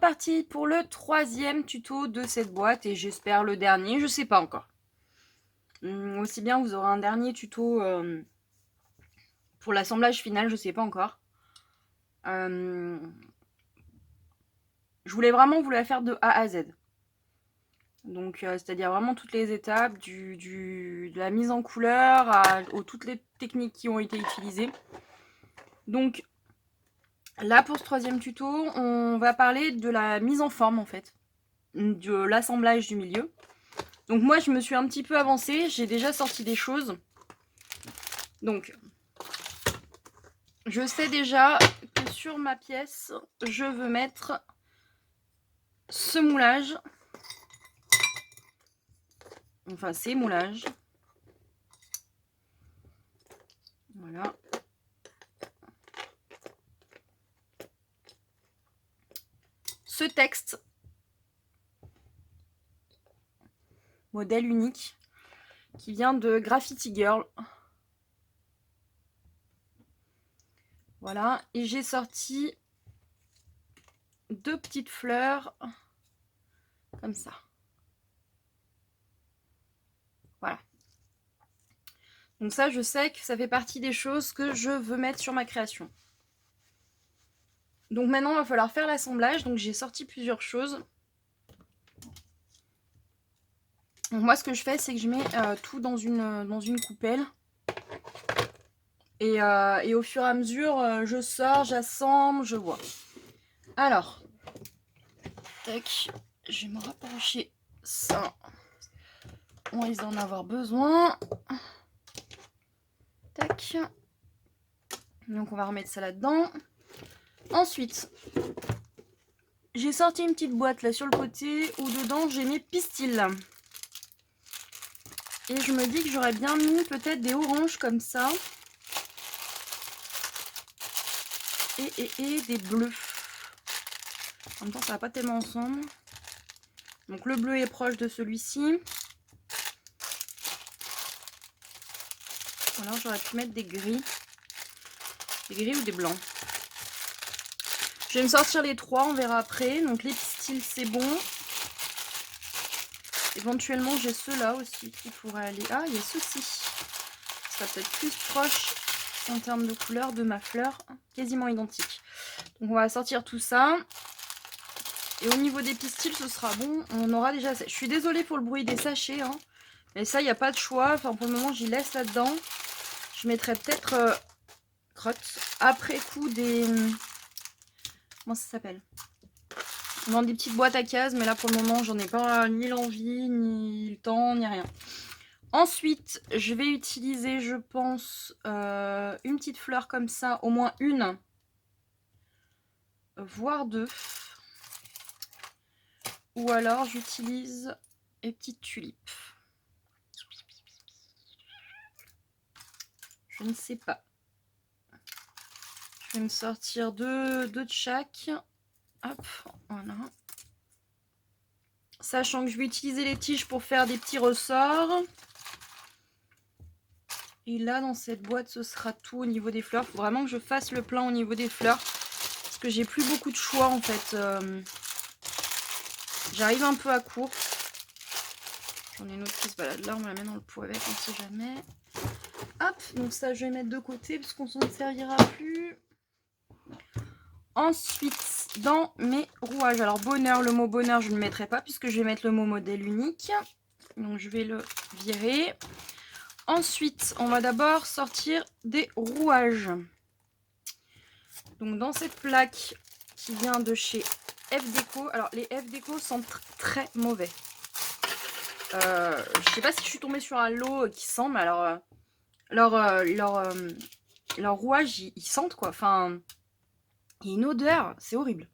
parti pour le 3e tuto de cette boîte et j'espère le dernier, je sais pas encore. Aussi bien vous aurez un dernier tuto pour l'assemblage final, je sais pas encore. Je voulais vraiment vous la faire de A à Z. Donc c'est-à-dire vraiment toutes les étapes, de la mise en couleur aux toutes les techniques qui ont été utilisées. Donc là pour ce 3e tuto, on va parler de la mise en forme en fait, de l'assemblage du milieu. Donc moi je me suis un petit peu avancée, j'ai déjà sorti des choses. Donc je sais déjà que sur ma pièce, je veux mettre ce moulage. Enfin ces moulages. Voilà. Ce texte. Modèle unique. Qui vient de Graffiti Girl. Voilà. Et j'ai sorti 2 petites fleurs. Comme ça. Voilà. Donc ça, je sais que ça fait partie des choses que je veux mettre sur ma création. Donc maintenant, il va falloir faire l'assemblage. Donc j'ai sorti plusieurs choses. Donc moi, ce que je fais, c'est que je mets tout dans une coupelle. Et au fur et à mesure, je sors, j'assemble, je vois. Alors, tac, je vais me rapprocher ça. On risque d'en avoir besoin. Tac. Donc on va remettre ça là-dedans. Ensuite, j'ai sorti une petite boîte là sur le côté où dedans j'ai mes pistils. Et je me dis que j'aurais bien mis peut-être des oranges comme ça. Et des bleus. En même temps, ça va pas tellement ensemble. Donc le bleu est proche de celui-ci. Voilà, j'aurais pu mettre des gris. Des gris ou des blancs. Je vais me sortir les 3, on verra après. Donc les pistils, c'est bon. Éventuellement, j'ai ceux-là aussi qui pourraient aller. Ah, il y a ceux-ci. Ça sera peut-être plus proche en termes de couleur de ma fleur. Quasiment identique. Donc on va sortir tout ça. Et au niveau des pistils, ce sera bon. On aura déjà... Je suis désolée pour le bruit des sachets. Hein. Mais ça, il n'y a pas de choix. Enfin, pour le moment, j'y laisse là-dedans. Je mettrai peut-être... crotte. Après coup, des... Comment ça s'appelle? Dans des petites boîtes à cases. Mais là, pour le moment, j'en ai pas ni l'envie, ni le temps, ni rien. Ensuite, je vais utiliser, je pense, une petite fleur comme ça. Au moins une. Voire 2. Ou alors, j'utilise les petites tulipes. Je ne sais pas. Je vais me sortir deux de chaque. Hop, voilà. Sachant que je vais utiliser les tiges pour faire des petits ressorts. Et là, dans cette boîte, ce sera tout au niveau des fleurs. Il faut vraiment que je fasse le plein au niveau des fleurs. Parce que j'ai plus beaucoup de choix, en fait. J'arrive un peu à court. J'en ai une autre qui se balade là. On la met dans le pot avec, on ne sait jamais. Hop, donc ça, je vais mettre de côté parce qu'on s'en servira plus. Ensuite, dans mes rouages. Alors, bonheur, le mot bonheur, je ne le mettrai pas puisque je vais mettre le mot modèle unique. Donc, je vais le virer. Ensuite, on va d'abord sortir des rouages. Donc, dans cette plaque qui vient de chez F-Déco. Alors, les F-Déco sont très mauvais. Je sais pas si je suis tombée sur un lot qui sent, mais alors... leurs rouages, ils sentent quoi. Enfin, il y a une odeur, c'est horrible.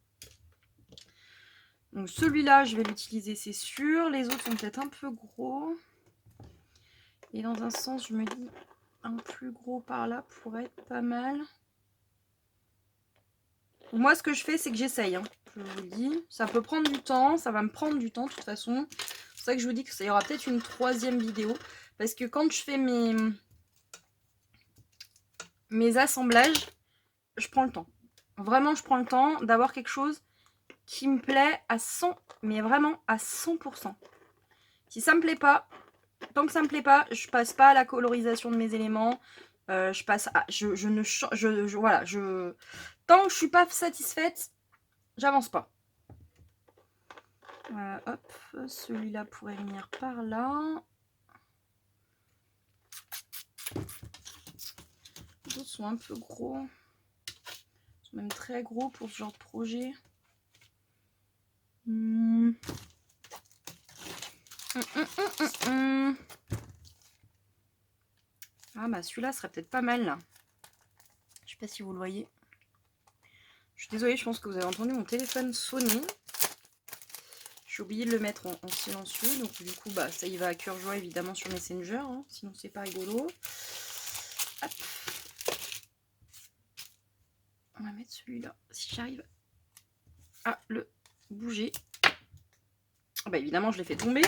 Donc celui-là, je vais l'utiliser, c'est sûr. Les autres sont peut-être un peu gros. Et dans un sens, je me dis, un plus gros par là pourrait être pas mal. Donc, moi, ce que je fais, c'est que j'essaye. Hein. Je vous le dis, ça peut prendre du temps. Ça va me prendre du temps, de toute façon. C'est pour ça que je vous dis qu'il y aura peut-être une 3e vidéo. Parce que quand je fais mes assemblages, je prends le temps. Vraiment, je prends le temps d'avoir quelque chose qui me plaît à 100, mais vraiment à 100%. Si ça me plaît pas, tant que ça me plaît pas, je passe pas à la colorisation de mes éléments. Je passe à... Je ne change... Voilà, je... Tant que je suis pas satisfaite, j'avance pas. Hop, celui-là pourrait venir par là. Les autres sont un peu gros. Ils sont même très gros pour ce genre de projet. Ah bah celui-là serait peut-être pas mal là. Je sais pas si vous le voyez. Je suis désolée, je pense que vous avez entendu mon téléphone sonner. J'ai oublié de le mettre en silencieux, donc du coup bah ça y va à cœur joie évidemment sur Messenger, hein, sinon c'est pas rigolo. Hop. On va mettre celui-là, si j'arrive à le bouger. Bah évidemment je l'ai fait tomber.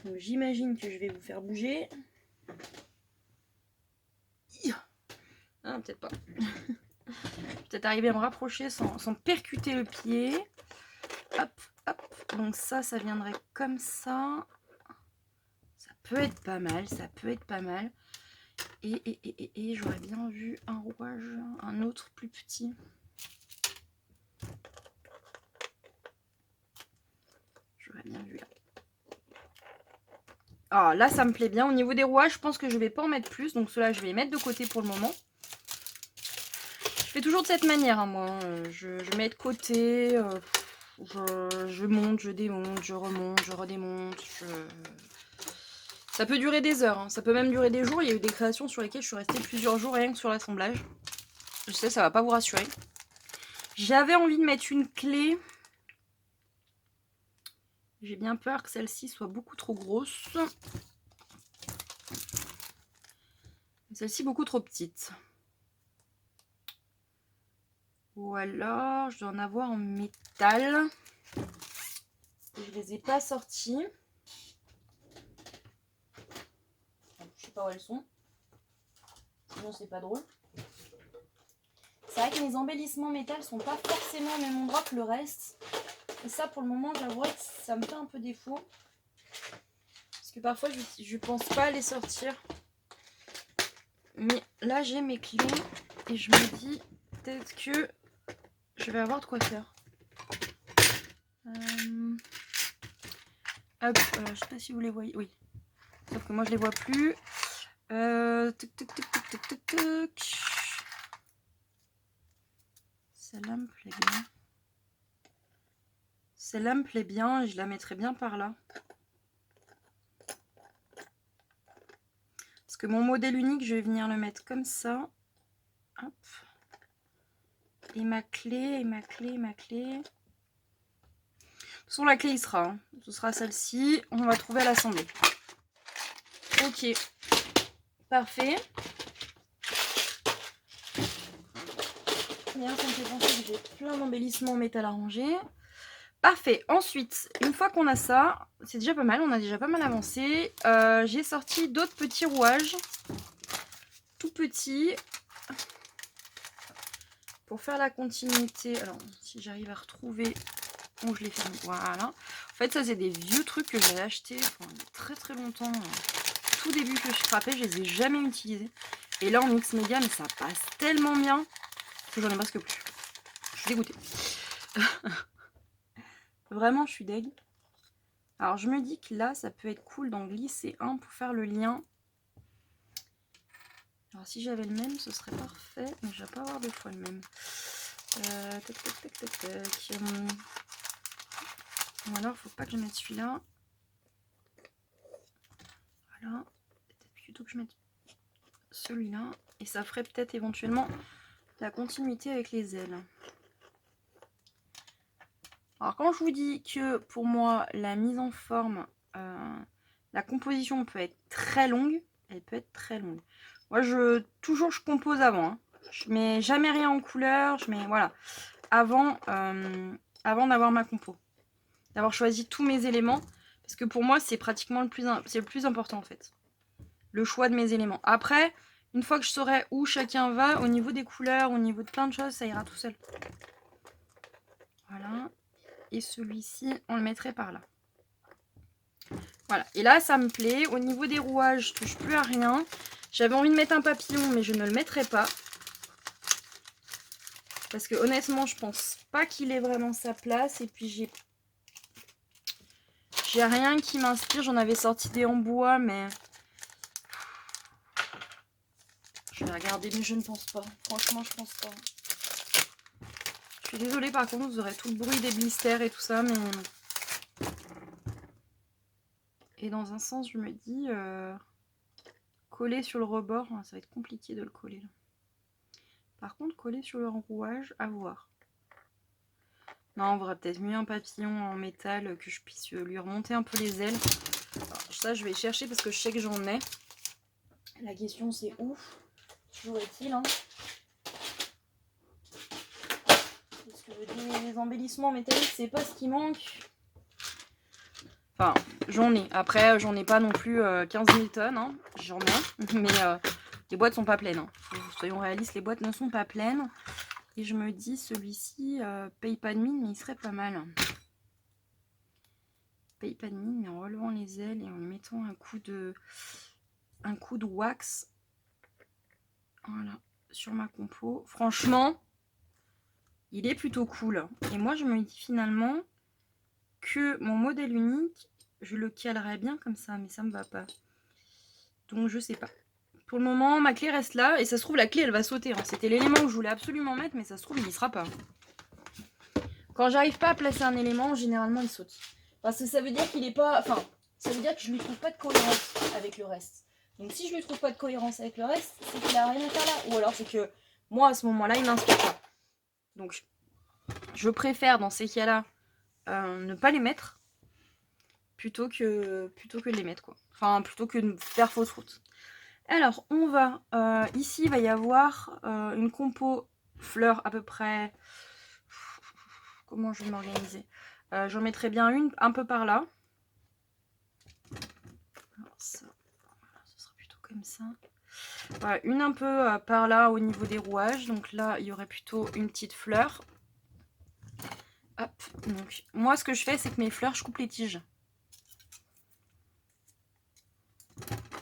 Donc j'imagine que je vais vous faire bouger. Ah, peut-être pas. Peut-être arriver à me rapprocher sans percuter le pied. Hop, hop. Donc ça viendrait comme ça. Ça peut être pas mal, ça peut être pas mal. Et j'aurais bien vu un rouage, un autre plus petit. J'aurais bien vu là. Ah, là, ça me plaît bien. Au niveau des rouages, je pense que je vais pas en mettre plus. Donc ceux-là, je vais les mettre de côté pour le moment. Je fais toujours de cette manière, hein, moi. Je mets de côté. Je monte, je démonte, je remonte, je redémonte. Ça peut durer des heures. Hein. Ça peut même durer des jours. Il y a eu des créations sur lesquelles je suis restée plusieurs jours rien que sur l'assemblage. Je sais, ça va pas vous rassurer. J'avais envie de mettre une clé. J'ai bien peur que celle-ci soit beaucoup trop grosse. Celle-ci beaucoup trop petite. Ou alors, je dois en avoir en métal. Je les ai pas sorties. Je sais pas où elles sont. Sinon, c'est pas drôle. C'est vrai que mes embellissements métal sont pas forcément au même endroit que le reste. Et ça, pour le moment, j'avoue que ça me fait un peu défaut. Parce que parfois, je pense pas à les sortir. Mais là, j'ai mes clés. Et je me dis peut-être que je vais avoir de quoi faire. Hop, je sais pas si vous les voyez. Oui. Sauf que moi, je les vois plus. Celle-là me plaît bien. Celle-là me plaît bien et je la mettrai bien par là. Parce que mon modèle unique, je vais venir le mettre comme ça. Hop. Et ma clé, et ma clé, et ma clé. De toute façon, la clé, il sera. Hein. Ce sera celle-ci. On va trouver à l'assemblée. Ok. Parfait. D'ailleurs, ça me fait penser que j'ai plein d'embellissements en métal à ranger. Parfait. Ensuite, une fois qu'on a ça, c'est déjà pas mal. On a déjà pas mal avancé. J'ai sorti d'autres petits rouages. Tout petits. Pour faire la continuité. Alors, si j'arrive à retrouver où je les ferme. Voilà. En fait, ça, c'est des vieux trucs que j'avais achetés il y a très très longtemps. Tout début que je scrapais, je les ai jamais utilisés. Et là, en mix média, mais ça passe tellement bien que j'en ai presque plus. Je suis dégoûtée. Vraiment, je suis deg. Alors, je me dis que là, ça peut être cool d'en glisser un pour faire le lien. Alors, si j'avais le même, ce serait parfait. Mais je vais pas avoir deux fois le même. Tac, tac, tac, tac, tac. Ou alors, faut pas que je mette celui-là. Voilà. Peut-être plutôt que je mette celui-là. Et ça ferait peut-être éventuellement la continuité avec les ailes. Alors quand je vous dis que pour moi la mise en forme, la composition peut être très longue, elle peut être très longue. Moi toujours je compose avant, hein. Je mets jamais rien en couleur, je mets voilà, avant d'avoir ma compo, d'avoir choisi tous mes éléments, parce que pour moi c'est pratiquement le plus important en fait, le choix de mes éléments. Après, une fois que je saurai où chacun va, au niveau des couleurs, au niveau de plein de choses, ça ira tout seul. Voilà. Et celui-ci, on le mettrait par là. Voilà. Et là, ça me plaît. Au niveau des rouages, je touche plus à rien. J'avais envie de mettre un papillon, mais je ne le mettrai pas. Parce que honnêtement, je pense pas qu'il ait vraiment sa place. Et puis, j'ai rien qui m'inspire. J'en avais sorti des en bois, mais... Je vais regarder, mais je ne pense pas. Franchement, je pense pas. Je suis désolée, par contre, vous aurez tout le bruit des blisters et tout ça, mais... Et dans un sens, je me dis... Coller sur le rebord, ça va être compliqué de le coller, là. Par contre, coller sur le rouage, à voir. Non, on verra peut-être mieux un papillon en métal, que je puisse lui remonter un peu les ailes. Alors, ça, je vais chercher parce que je sais que j'en ai. La question, c'est où? Toujours est-il, hein. Parce que les embellissements métalliques, c'est pas ce qui manque. Enfin, j'en ai. Après, j'en ai pas non plus 15 000 tonnes. Hein. J'en ai. Mais les boîtes sont pas pleines. Hein. Soyons réalistes, les boîtes ne sont pas pleines. Et je me dis, celui-ci paye pas de mine, mais il serait pas mal. Paye pas de mine, mais en relevant les ailes et en lui mettant un coup de wax. Voilà, sur ma compo. Franchement, il est plutôt cool. Et moi, je me dis finalement que mon modèle unique, je le calerais bien comme ça, mais ça me va pas. Donc, je sais pas. Pour le moment, ma clé reste là. Et ça se trouve, la clé, elle va sauter. Hein. C'était l'élément que je voulais absolument mettre, mais ça se trouve, il n'y sera pas. Quand j'arrive pas à placer un élément, généralement, il saute. Parce que ça veut dire qu'il est pas... Enfin, ça veut dire que je lui trouve pas de cohérence avec le reste. Donc, si je lui trouve pas de cohérence avec le reste, c'est qu'il a rien à faire là. Ou alors, c'est que moi, à ce moment-là, il m'inspire pas. Donc, je préfère, dans ces cas-là, ne pas les mettre plutôt que de les mettre, quoi. Enfin, plutôt que de faire fausse route. Alors, on va... ici, il va y avoir une compo fleurs à peu près... Comment je vais m'organiser? J'en mettrai bien une un peu par là. Alors ça, ce sera plutôt comme ça. Voilà, une un peu par là au niveau des rouages. Donc là, il y aurait plutôt une petite fleur. Hop, donc moi, ce que je fais, c'est que mes fleurs, je coupe les tiges.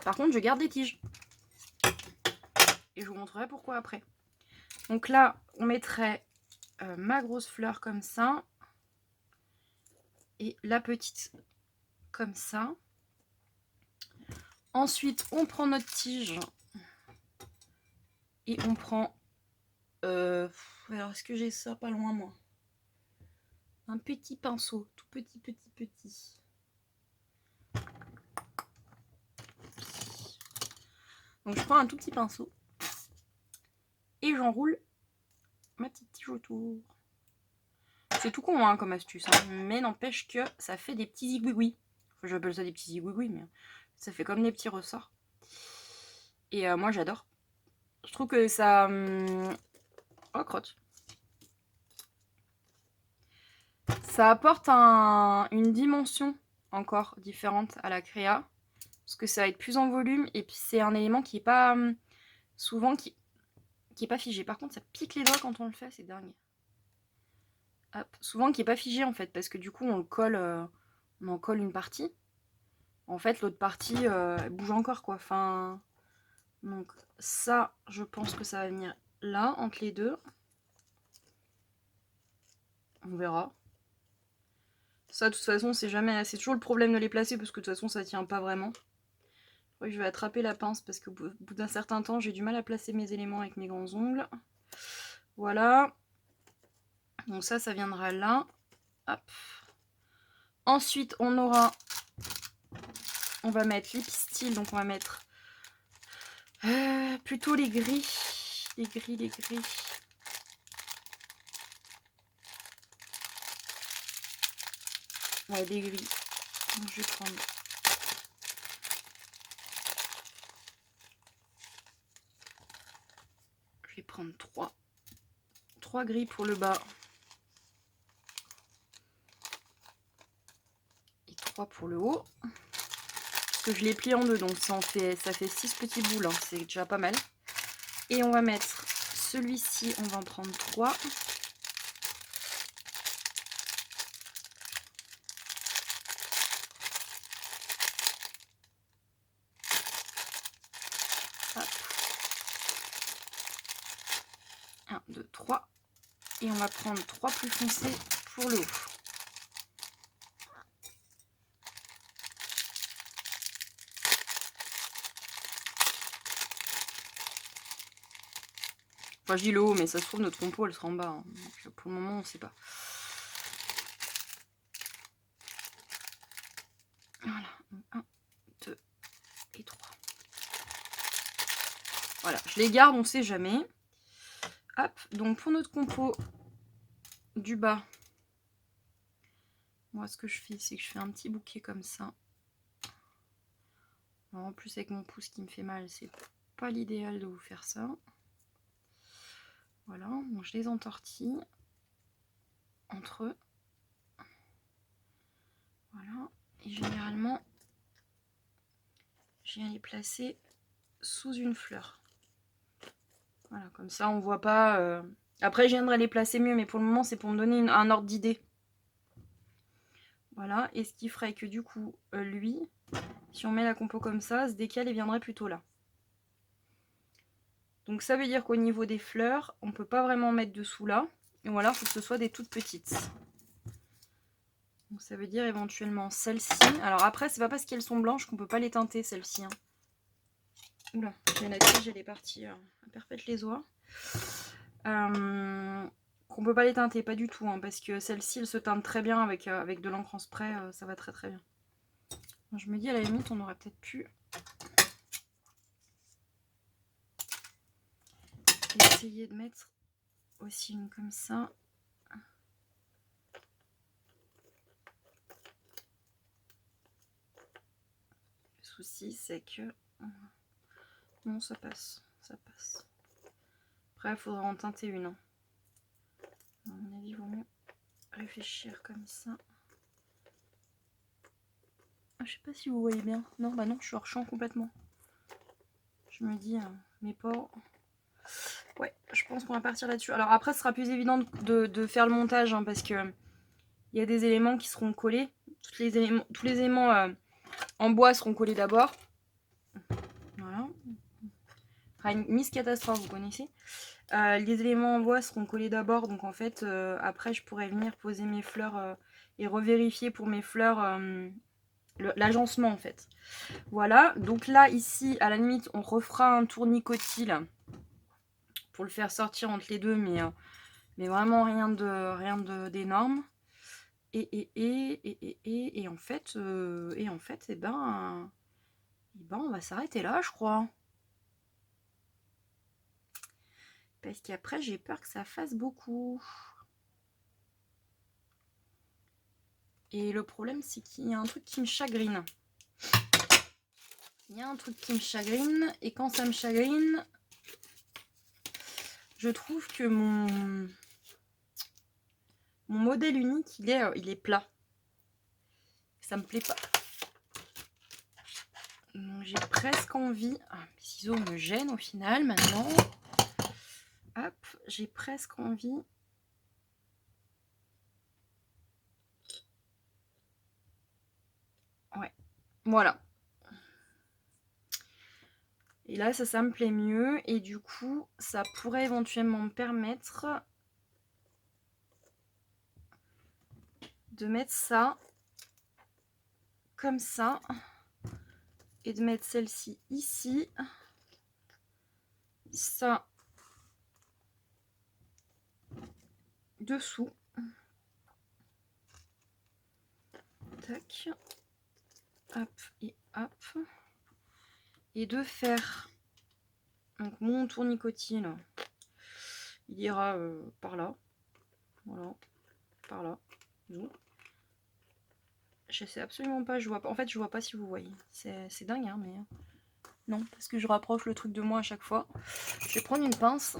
Par contre, je garde les tiges. Et je vous montrerai pourquoi après. Donc là, on mettrait ma grosse fleur comme ça. Et la petite comme ça. Ensuite, on prend notre tige. Et on prend... alors, est-ce que j'ai ça pas loin, moi? Un petit pinceau. Tout petit. Donc, je prends un tout petit pinceau. Et j'enroule ma petite tige autour. C'est tout con, hein, comme astuce. Hein, mais n'empêche que ça fait des petits zigouigouis. Enfin, j'appelle ça des petits zigouigouis, mais ça fait comme des petits ressorts. Et moi, j'adore. Je trouve que ça... Oh, crotte. Ça apporte une dimension encore différente à la créa. Parce que ça va être plus en volume. Et puis, c'est un élément qui est pas... souvent, qui est pas figé. Par contre, ça pique les doigts quand on le fait. C'est dingue. Hop. Souvent, qui est pas figé, en fait. Parce que du coup, on le colle... on en colle une partie. En fait, l'autre partie, elle bouge encore, quoi. Enfin... Donc, ça, je pense que ça va venir là, entre les deux. On verra. Ça, de toute façon, c'est toujours le problème de les placer parce que de toute façon, ça tient pas vraiment. Oui, je vais attraper la pince parce qu'au bout d'un certain temps, j'ai du mal à placer mes éléments avec mes grands ongles. Voilà. Donc ça viendra là. Hop. Ensuite, on va mettre les pistils. Donc on va mettre plutôt les gris. Les gris. Ouais, des gris. Donc, je vais prendre... Je vais prendre 3 gris pour le bas. Et 3 pour le haut. Parce que je l'ai plié en deux, donc ça fait 6 petits boules. Hein, c'est déjà pas mal. Et on va mettre celui-ci, on va en prendre 3. Hop. 1, 2, 3. Et on va prendre 3 plus foncés pour le haut. Enfin, je dis le haut, mais ça se trouve, notre compo, elle sera en bas. Hein. Donc, pour le moment, on ne sait pas. Voilà. 1, 2 et 3. Voilà, je les garde, on ne sait jamais. Hop, donc pour notre compo du bas, moi, ce que je fais, c'est que je fais un petit bouquet comme ça. Alors, en plus, avec mon pouce qui me fait mal, c'est pas l'idéal de vous faire ça. Voilà, bon, je les entortille entre eux. Voilà, et généralement, je viens les placer sous une fleur. Voilà, comme ça, on voit pas... Après, je viendrai les placer mieux, mais pour le moment, c'est pour me donner un ordre d'idée. Voilà, et ce qui ferait que du coup, lui, si on met la compo comme ça, se décale et viendrait plutôt là. Donc ça veut dire qu'au niveau des fleurs, on ne peut pas vraiment mettre dessous là. Ou alors, il faut que ce soit des toutes petites. Donc ça veut dire éventuellement celle-ci. Alors après, c'est pas parce qu'elles sont blanches qu'on peut pas les teinter, celles-ci. Hein. Oula, j'ai la tige, elle est partie à perpète les oies. Qu'on peut pas les teinter, pas du tout. Hein, parce que celle-ci, elle se teinte très bien avec de l'encre en spray. Ça va très très bien. Je me dis, à la limite, on aurait peut-être pu... essayer de mettre aussi une comme ça. Le souci, c'est que... Non, ça passe. Ça passe. Après, il faudra en teinter une. Hein. À mon avis, il vaut mieux réfléchir comme ça. Ah, je sais pas si vous voyez bien. Non, bah non, je suis hors champ complètement. Je me dis, mes pores... Ouais, je pense qu'on va partir là-dessus. Alors après, ce sera plus évident de faire le montage, hein, parce que il y a des éléments qui seront collés. Tous les éléments en bois seront collés d'abord. Voilà. Une Miss Catastrophe, vous connaissez. Les éléments en bois seront collés d'abord, donc en fait, après, je pourrais venir poser mes fleurs et revérifier pour mes fleurs l'agencement, en fait. Voilà, donc là, ici, à la limite, on refera un tournicotile pour le faire sortir entre les deux, mais vraiment rien d'énorme. Et en fait, eh ben, on va s'arrêter là, je crois. Parce qu'après, j'ai peur que ça fasse beaucoup. Et le problème, c'est qu'il y a un truc qui me chagrine. Il y a un truc qui me chagrine. Et quand ça me chagrine, je trouve que mon modèle unique, il est plat. Ça me plaît pas. Donc j'ai presque envie... Ah, mes ciseaux me gênent au final, maintenant. Hop, j'ai presque envie... Ouais, voilà. Et là, ça me plaît mieux. Et du coup, ça pourrait éventuellement me permettre de mettre ça comme ça. Et de mettre celle-ci ici. Ça dessous. Tac. Hop et hop. Et de faire donc mon tournicotine. Il ira par là. Voilà. Par là. Je sais absolument pas, je vois pas. En fait, je vois pas si vous voyez. C'est dingue, hein, mais... Non, parce que je rapproche le truc de moi à chaque fois. Je vais prendre une pince.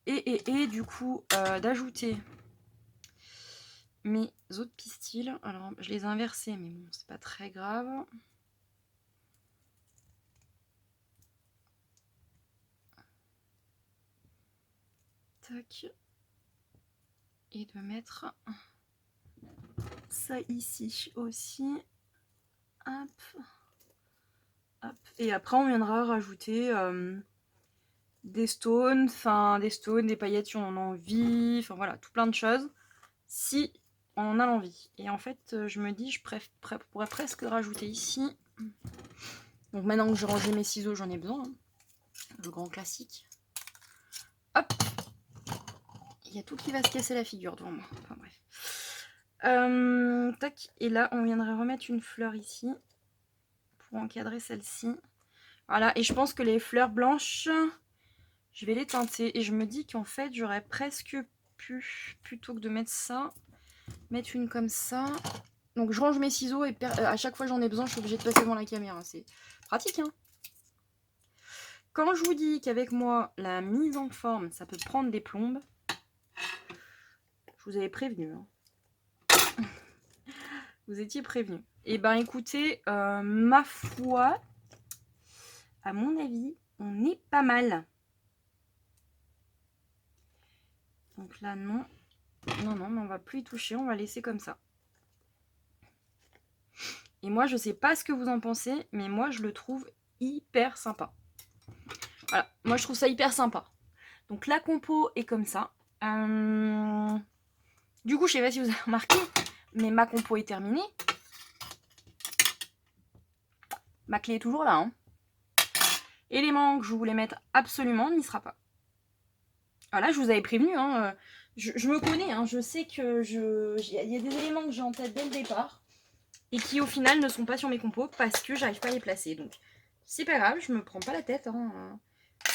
Et du coup, d'ajouter mes autres pistils. Alors, je les ai inversés, mais bon, c'est pas très grave. Tac. Et de mettre ça ici aussi. Hop. Hop. Et après on viendra rajouter des stones, des paillettes si on en a envie, enfin voilà, tout plein de choses, si on en a l'envie. Et en fait, je me dis, je pourrais presque rajouter ici. Donc maintenant que j'ai rangé mes ciseaux, j'en ai besoin. Hein. Le grand classique. Hop. Il y a tout qui va se casser la figure devant moi. Enfin bref. Tac. Et là, on viendrait remettre une fleur ici. Pour encadrer celle-ci. Voilà. Et je pense que les fleurs blanches, je vais les teinter. Et je me dis qu'en fait, j'aurais presque pu, plutôt que de mettre ça, mettre une comme ça. Donc je range mes ciseaux et à chaque fois j'en ai besoin, je suis obligée de passer devant la caméra. C'est pratique, hein. Quand je vous dis qu'avec moi, la mise en forme, ça peut prendre des plombes, je vous avais prévenu. Hein. Vous étiez prévenu. Et ben écoutez, ma foi, à mon avis, on est pas mal. Donc là, non. Non, mais on va plus y toucher, on va laisser comme ça. Et moi, je sais pas ce que vous en pensez, mais moi, je le trouve hyper sympa. Voilà, moi, je trouve ça hyper sympa. Donc la compo est comme ça. Du coup, je sais pas si vous avez remarqué, mais ma compo est terminée. Ma clé est toujours là. Hein. Élément que je voulais mettre absolument n'y sera pas. Voilà, je vous avais prévenu. Hein, je me connais, hein, je sais que il y a des éléments que j'ai en tête dès le départ et qui au final ne sont pas sur mes compos parce que j'arrive pas à les placer. Donc c'est pas grave, je me prends pas la tête. Hein.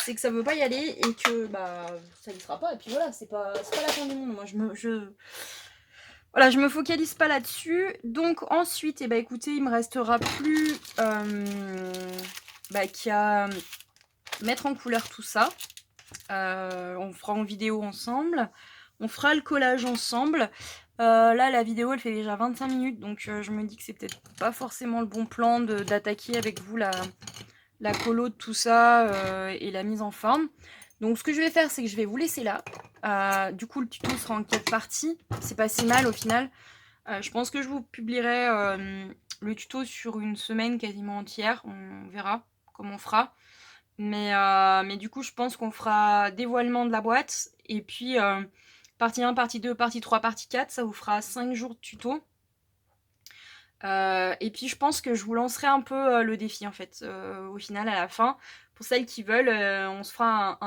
C'est que ça veut pas y aller et que bah ça y sera pas. Et puis voilà, c'est pas la fin du monde. Moi voilà, je me focalise pas là-dessus. Donc ensuite, écoutez, il me restera plus qu'à mettre en couleur tout ça. On fera en vidéo ensemble. On fera le collage ensemble. Là, la vidéo, elle fait déjà 25 minutes. Donc je me dis que c'est peut-être pas forcément le bon plan d'attaquer avec vous la colo de tout ça et la mise en forme. Donc ce que je vais faire, c'est que je vais vous laisser là. Du coup, le tuto sera en 4 parties. C'est pas si mal au final. Je pense que je vous publierai le tuto sur une semaine quasiment entière. On verra comment on fera. Mais du coup, je pense qu'on fera dévoilement de la boîte. Et puis, partie 1, partie 2, partie 3, partie 4. Ça vous fera 5 jours de tuto. Et puis, je pense que je vous lancerai un peu le défi, en fait, au final, à la fin. Pour celles qui veulent, on se fera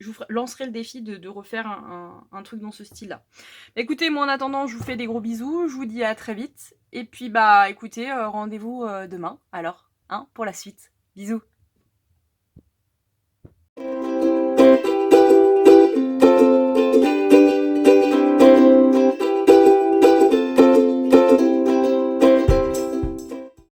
je vous lancerai le défi de refaire un truc dans ce style-là. Écoutez, moi, en attendant, je vous fais des gros bisous. Je vous dis à très vite. Et puis, écoutez, rendez-vous demain, alors, hein, pour la suite. Bisous.